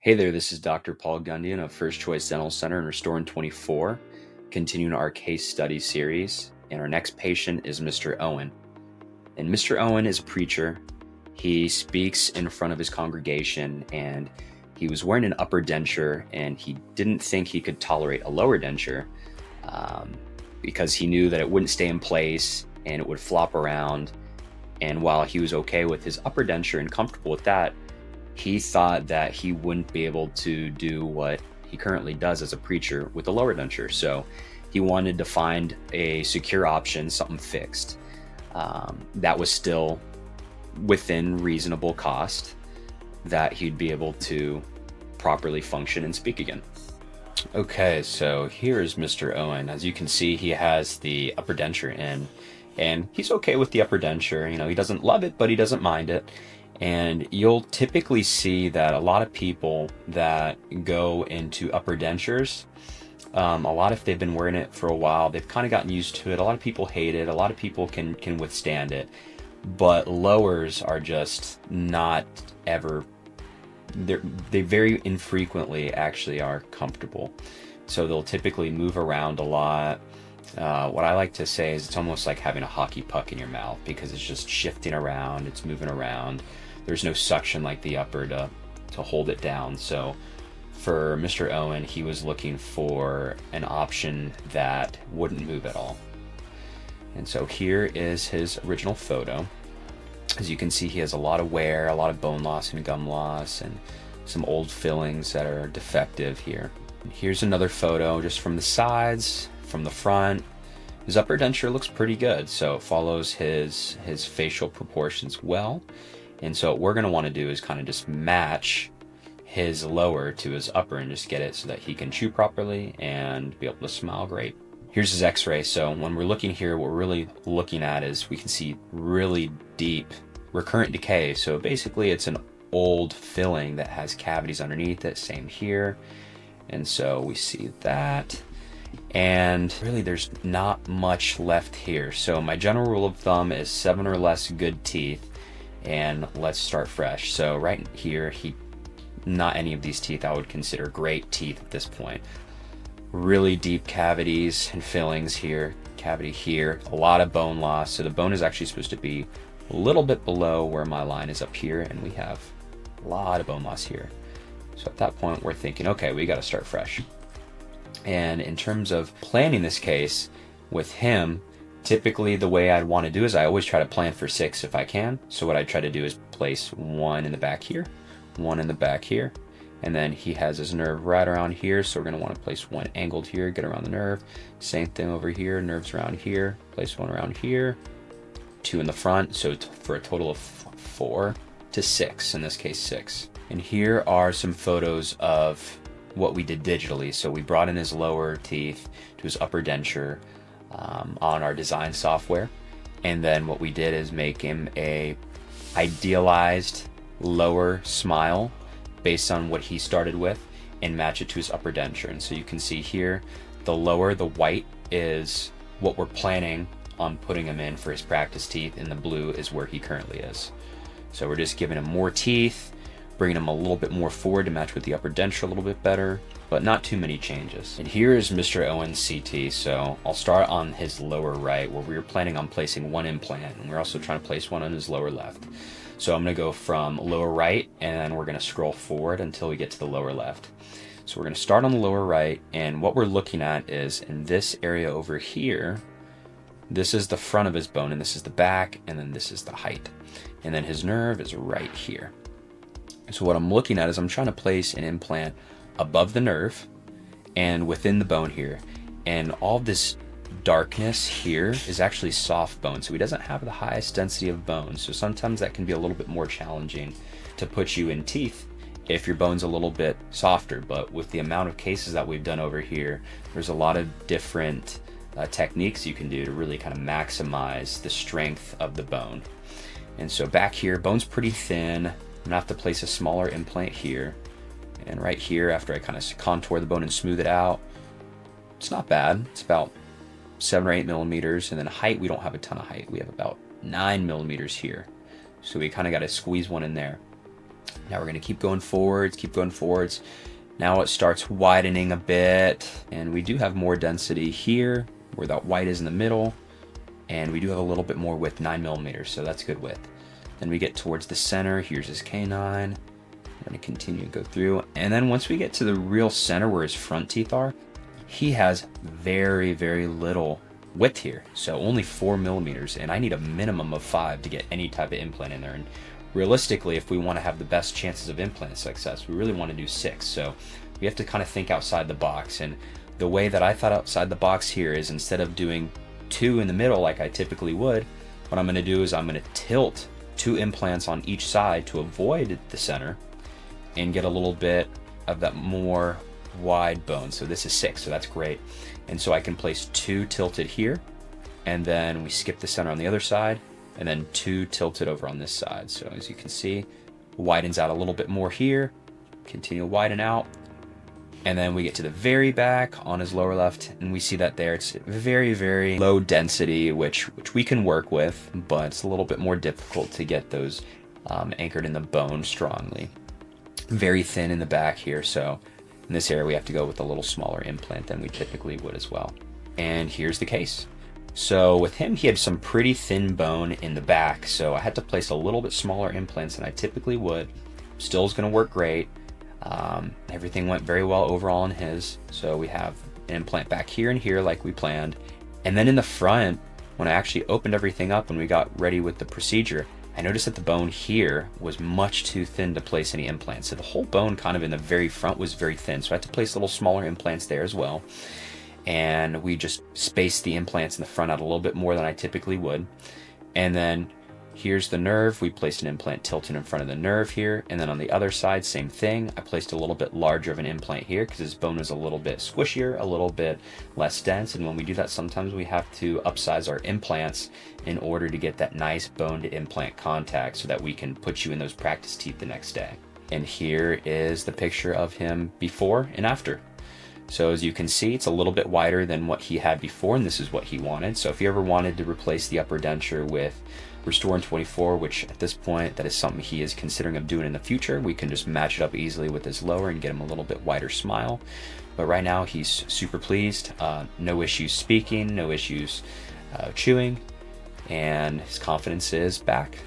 Hey there, this is Dr. Paul Gundian of First Choice Dental Center in Restore in 24, continuing our case study series. And our next patient is Mr. Owen. And Mr. Owen is a preacher. He speaks in front of his congregation, and he was wearing an upper denture, and he didn't think he could tolerate a lower denture because he knew that it wouldn't stay in place and it would flop around. And while he was okay with his upper denture and comfortable with that, he thought that he wouldn't be able to do what he currently does as a preacher with a lower denture. So he wanted to find a secure option, something fixed, that was still within reasonable cost, that he'd be able to properly function and speak again. Okay, so here is Mr. Owen. As you can see, he has the upper denture in, and he's okay with the upper denture. You know, he doesn't love it, but he doesn't mind it. And you'll typically see that a lot of people that go into upper dentures, a lot if they've been wearing it for a while, they've kind of gotten used to it. A lot of people hate it. A lot of people can withstand it. But lowers are just not ever, they very infrequently actually are comfortable. So they'll typically move around a lot. What I like to say is it's almost like having a hockey puck in your mouth because it's just shifting around, it's moving around. There's no suction like the upper to hold it down. So for Mr. Owen, he was looking for an option that wouldn't move at all. And so here is his original photo. As you can see, he has a lot of wear, a lot of bone loss and gum loss, and some old fillings that are defective here. And here's another photo just from the sides, from the front. His upper denture looks pretty good, so it follows his facial proportions well. And so what we're going to want to do is kind of just match his lower to his upper and just get it so that he can chew properly and be able to smile great. Here's his x-ray. So when we're looking here, what we're really looking at is we can see really deep recurrent decay. So basically it's an old filling that has cavities underneath it. Same here. And so we see that. And really there's not much left here. So my general rule of thumb is 7 or less good teeth, and let's start fresh. So right here, not any of these teeth I would consider great teeth at this point. Really deep cavities and fillings here, cavity here, a lot of bone loss. So the bone is actually supposed to be a little bit below where my line is up here, and we have a lot of bone loss here. So at that point, we're thinking, okay, we got to start fresh. And in terms of planning this case with him, typically the way I'd want to do is I always try to plan for 6 if I can. So what I try to do is place 1 in the back here, 1 in the back here, and then he has his nerve right around here, so we're going to want to place 1 angled here, get around the nerve. Same thing over here, nerves around here, place 1 around here, 2 in the front, so for a total of 4 to 6, in this case 6. And here are some photos of what we did digitally. So we brought in his lower teeth to his upper denture on our design software, and then what we did is make him a idealized lower smile based on what he started with and match it to his upper denture. And so you can see here the lower, the white is what we're planning on putting him in for his practice teeth, and the blue is where he currently is. So we're just giving him more teeth, bringing him a little bit more forward to match with the upper denture a little bit better, but not too many changes. And here is Mr. Owen's CT. So I'll start on his lower right, where we were planning on placing 1 implant, and we're also trying to place 1 on his lower left. So I'm going to go from lower right, and we're going to scroll forward until we get to the lower left. So we're going to start on the lower right, and what we're looking at is in this area over here, this is the front of his bone, and this is the back, and then this is the height. And then his nerve is right here. So what I'm looking at is I'm trying to place an implant above the nerve and within the bone here. And all this darkness here is actually soft bone. So he doesn't have the highest density of bone. So sometimes that can be a little bit more challenging to put you in teeth if your bone's a little bit softer. But with the amount of cases that we've done over here, there's a lot of different techniques you can do to really kind of maximize the strength of the bone. And so back here, bone's pretty thin. I'm gonna have to place a smaller implant here, and right here, after I kind of contour the bone and smooth it out, it's not bad. It's about 7 or 8 millimeters, and then height, we don't have a ton of height. We have about 9 millimeters here, so we kind of got to squeeze 1 in there. Now we're going to keep going forwards, keep going forwards. Now it starts widening a bit, and we do have more density here where that white is in the middle, and we do have a little bit more width, 9 millimeters, so that's good width. Then we get towards the center. Here's his canine. We're going to continue to go through, and then once we get to the real center where his front teeth are, he has very, very little width here, so only 4 millimeters, and I need a minimum of 5 to get any type of implant in there. And realistically, if we want to have the best chances of implant success, we really want to do 6. So we have to kind of think outside the box. And the way that I thought outside the box here is, instead of doing 2 in the middle like I typically would, what I'm going to do is I'm going to tilt 2 implants on each side to avoid the center and get a little bit of that more wide bone. So this is 6, so that's great. And so I can place 2 tilted here, and then we skip the center on the other side, and then 2 tilted over on this side. So as you can see, widens out a little bit more here, continue to widen out, and then we get to the very back on his lower left, and we see that there it's very, very low density, which we can work with, but it's a little bit more difficult to get those anchored in the bone strongly. Very thin in the back here, so in this area we have to go with a little smaller implant than we typically would as well. And here's the case. So with him, he had some pretty thin bone in the back, so I had to place a little bit smaller implants than I typically would. Still is going to work great. Everything went very well overall in his. So we have an implant back here and here like we planned. And then in the front, when I actually opened everything up when we got ready with the procedure, I noticed that the bone here was much too thin to place any implants. So the whole bone kind of in the very front was very thin. So I had to place little smaller implants there as well. And we just spaced the implants in the front out a little bit more than I typically would. And then here's the nerve. We placed an implant tilted in front of the nerve here. And then on the other side, same thing. I placed a little bit larger of an implant here because his bone is a little bit squishier, a little bit less dense. And when we do that, sometimes we have to upsize our implants in order to get that nice bone to implant contact so that we can put you in those practice teeth the next day. And here is the picture of him before and after. So as you can see, it's a little bit wider than what he had before, and this is what he wanted. So if you ever wanted to replace the upper denture with Restore in 24, which at this point, that is something he is considering of doing in the future, we can just match it up easily with his lower and get him a little bit wider smile. But right now, he's super pleased. No issues speaking, no issues chewing, and his confidence is back.